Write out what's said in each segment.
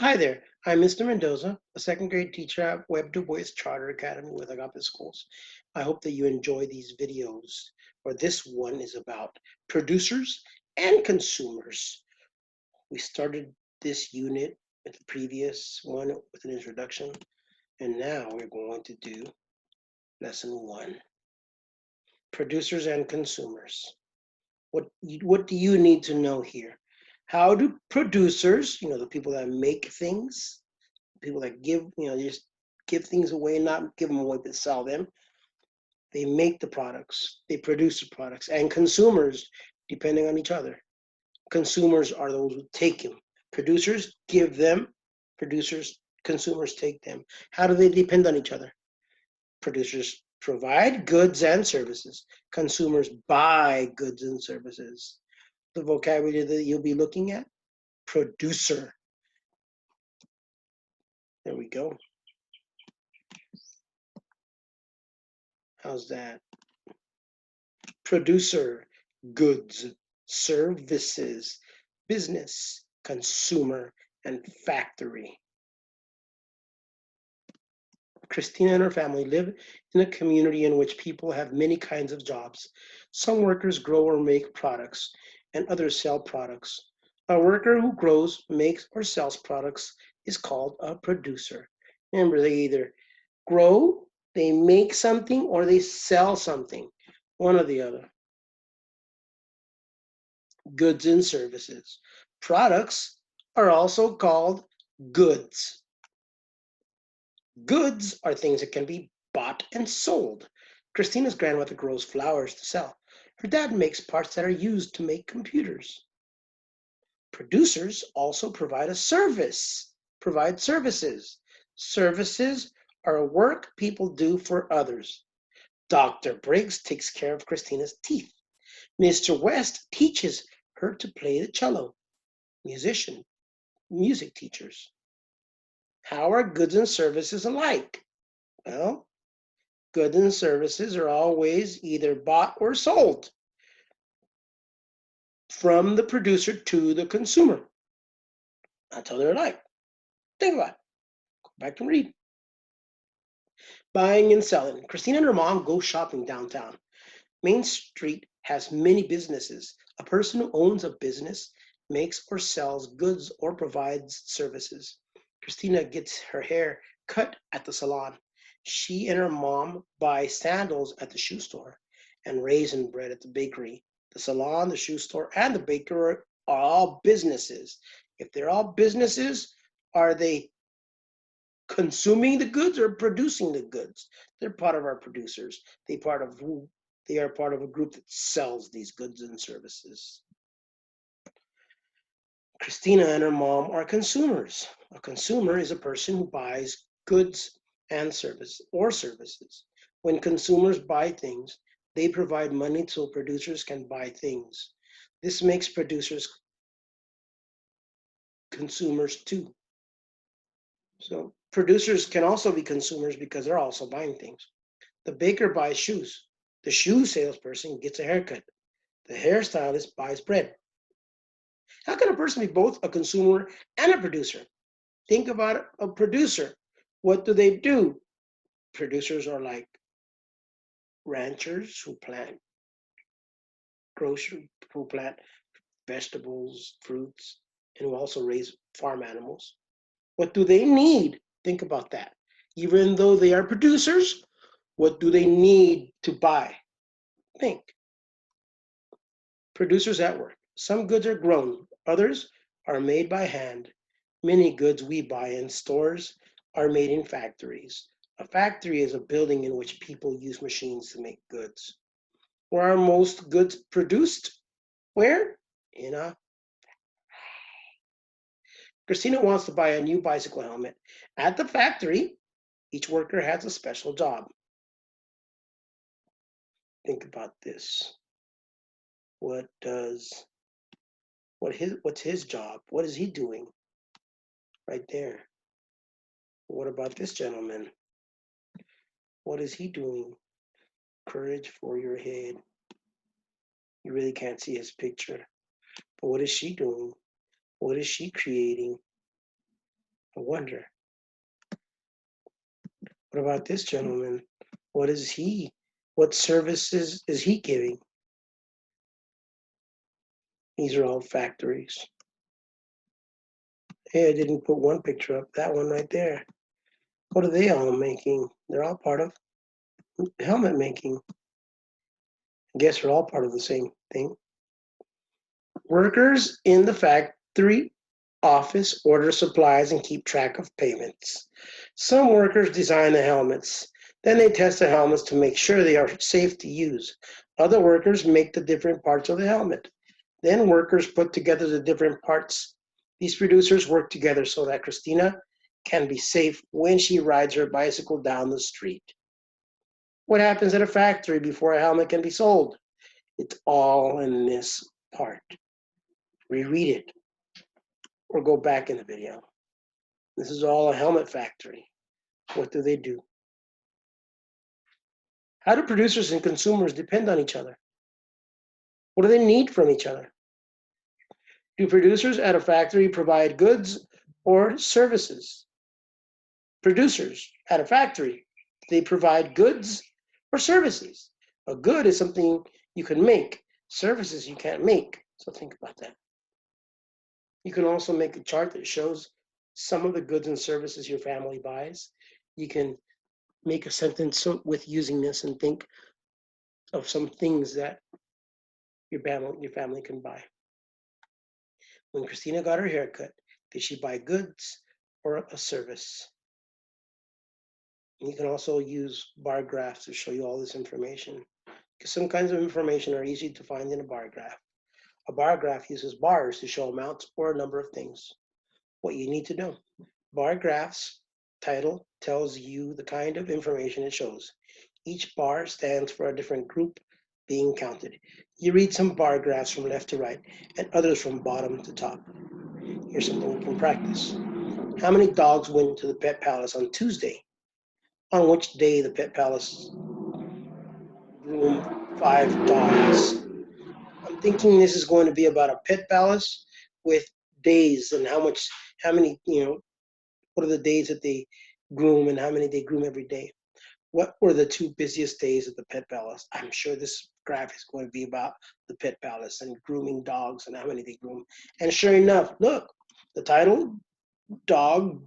Hi there, I'm Mr. Mendoza, a second grade teacher at Webb Du Bois Charter Academy with Agape Schools. I hope that you enjoy these videos, or this one is about producers and consumers. We started this unit with the previous one with an introduction, and now we're going to do lesson one, producers and consumers. What do you need to know here? How do producers, the people that make things, people that give, just give things away, not give them away, but sell them. They make the products, they produce the products, and consumers, depending on each other. Consumers are those who take them. Producers give them, producers, consumers take them. How do they depend on each other? Producers provide goods and services. Consumers buy goods and services. The vocabulary that you'll be looking at, producer. There we go. How's that? Producer, goods, services, business, consumer, and factory. Christina and her family live in a community in which people have many kinds of jobs. Some workers grow or make products, and others sell products. A worker who grows, makes, or sells products is called a producer. Remember, they either grow, they make something, or they sell something, one or the other. Goods and services. Products are also called goods. Goods are things that can be bought and sold. Christina's grandmother grows flowers to sell. Her dad makes parts that are used to make computers. Producers also provide a service, provide services. Services are work people do for others. Dr. Briggs takes care of Christina's teeth. Mr. West teaches her to play the cello. Musician, music teachers. How are goods and services alike? Well, goods and services are always either bought or sold from the producer to the consumer. That's how they're alike. Think about it. Go back and read. Buying and selling. Christina and her mom go shopping downtown. Main Street has many businesses. A person who owns a business makes or sells goods or provides services. Christina gets her hair cut at the salon. She and her mom buy sandals at the shoe store and raisin bread at the bakery. The salon, the shoe store, and the bakery are all businesses. If they're all businesses, are they consuming the goods or producing the goods? They're part of our producers. They are part of a group that sells these goods and services. Christina and her mom are consumers. A consumer is a person who buys goods and services. When consumers buy things, they provide money so producers can buy things. This makes producers consumers too. So producers can also be consumers because they're also buying things. The baker buys shoes. The shoe salesperson gets a haircut. The hairstylist buys bread. How can a person be both a consumer and a producer? Think about a producer. What do they do? Producers are like ranchers who plant who plant vegetables, fruits, and who also raise farm animals. What do they need? Think about that. Even though they are producers, what do they need to buy? Think. Producers at work. Some goods are grown, others are made by hand. Many goods we buy in stores are made in factories. A factory is a building in which people use machines to make goods. Where are most goods produced? Where? In a Christina wants to buy a new bicycle helmet. At the factory, each worker has a special job. Think about this. What does what's his job? What is he doing? Right there. What about this gentleman? What is he doing? Courage for your head. You really can't see his picture. But what is she doing? What is she creating? I wonder. What about this gentleman? What is he? What services is he giving? These are all factories. Hey, I didn't put one picture up. That one right there. What are they all making? They're all part of helmet making. I guess they're all part of the same thing. Workers in the factory office order supplies and keep track of payments. Some workers design the helmets. Then they test the helmets to make sure they are safe to use. Other workers make the different parts of the helmet. Then workers put together the different parts. These producers work together so that Christina can be safe when she rides her bicycle down the street. What happens at a factory before a helmet can be sold? It's all in this part. Reread it or go back in the video. This is all a helmet factory. What do they do? How do producers and consumers depend on each other? What do they need from each other? Do producers at a factory provide goods or services? Producers at a factory, they provide goods or services. A good is something you can make. Services you can't make. So think about that. You can also make a chart that shows some of the goods and services your family buys. You can make a sentence with using this and think of some things that your family can buy. When Christina got her haircut, did she buy goods or a service? And you can also use bar graphs to show you all this information, because some kinds of information are easy to find in a bar graph. A bar graph uses bars to show amounts or a number of things. What you need to know. Bar graph's title tells you the kind of information it shows. Each bar stands for a different group being counted. You read some bar graphs from left to right and others from bottom to top. Here's something we can practice. How many dogs went to the Pet Palace on Tuesday? On which day the Pet Palace groomed 5 dogs? I'm thinking this is going to be about a pet palace with days and how many, what are the days that they groom and how many they groom every day. What were the 2 busiest days at the Pet Palace? I'm sure this graph is going to be about the Pet Palace and grooming dogs and how many they groom. And sure enough, look, the title, Dogs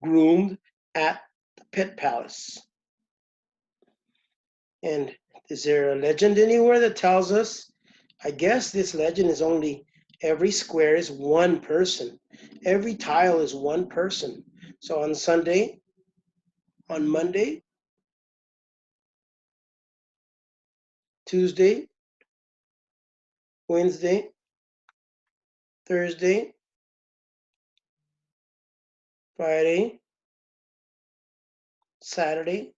Groomed at the Pet Palace. And is there a legend anywhere that tells us? I guess this legend is only every square is one person. Every tile is one person. So on Sunday, on Monday, Tuesday, Wednesday, Thursday, Friday, Saturday.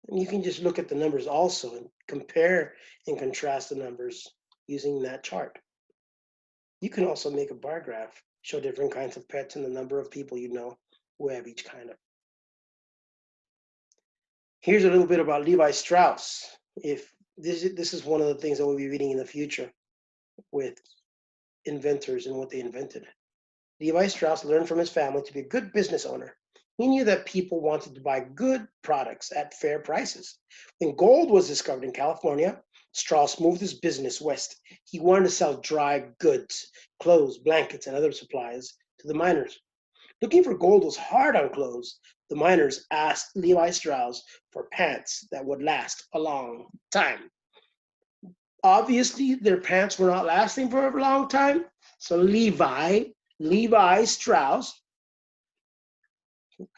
And you can just look at the numbers also and compare and contrast the numbers using that chart. You can also make a bar graph, show different kinds of pets and the number of people you know who have each kind of. Here's a little bit about Levi Strauss. If this is one of the things that we'll be reading in the future with inventors and what they invented. Levi Strauss learned from his family to be a good business owner. He knew that people wanted to buy good products at fair prices. When gold was discovered in California, Strauss moved his business west. He wanted to sell dry goods, clothes, blankets, and other supplies to the miners. Looking for gold was hard on clothes. The miners asked Levi Strauss for pants that would last a long time. Obviously, their pants were not lasting for a long time. So Levi Strauss,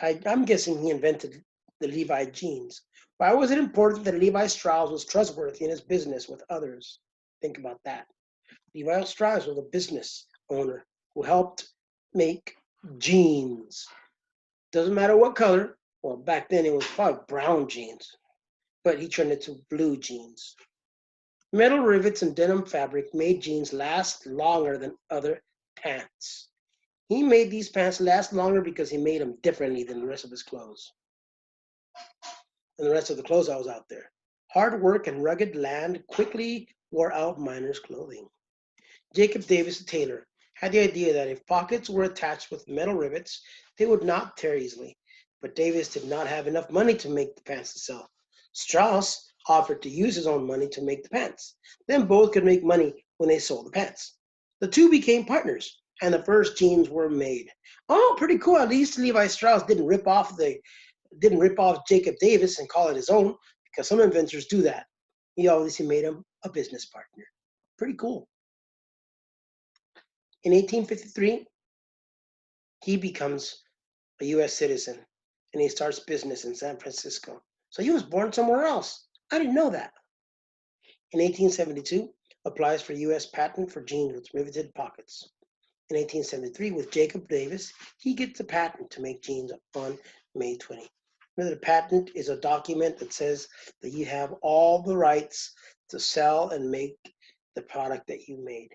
I'm guessing he invented the Levi jeans. Why was it important that Levi Strauss was trustworthy in his business with others? Think about that. Levi Strauss was a business owner who helped make jeans. Doesn't matter what color. Well, back then it was probably brown jeans, but he turned it to blue jeans. Metal rivets and denim fabric made jeans last longer than other pants. He made these pants last longer because he made them differently than the rest of his clothes. And the rest of the clothes that was out there. Hard work and rugged land quickly wore out miners' clothing. Jacob Davis, the tailor, had the idea that if pockets were attached with metal rivets, they would not tear easily. But Davis did not have enough money to make the pants to sell. Strauss offered to use his own money to make the pants. Then both could make money when they sold the pants. The two became partners, and the first jeans were made. Oh, pretty cool. At least Levi Strauss didn't rip off Jacob Davis and call it his own, because some inventors do that. He obviously made him a business partner. Pretty cool. In 1853, he becomes a U.S. citizen and he starts business in San Francisco. So he was born somewhere else. I didn't know that. In 1872, applies for U.S. patent for jeans with riveted pockets. In 1873, with Jacob Davis, he gets a patent to make jeans on May 20. Remember, the patent is a document that says that you have all the rights to sell and make the product that you made.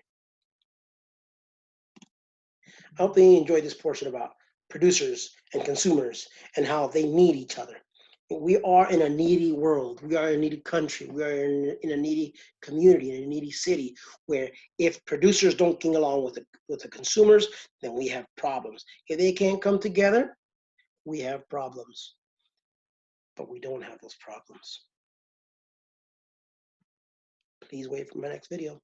I hope you enjoyed this portion about producers and consumers and how they need each other. We are in a needy world. We are in a needy country. We are in a needy community, in a needy city, where if producers don't get along with the consumers, then we have problems. If they can't come together, we have problems. But we don't have those problems. Please wait for my next video.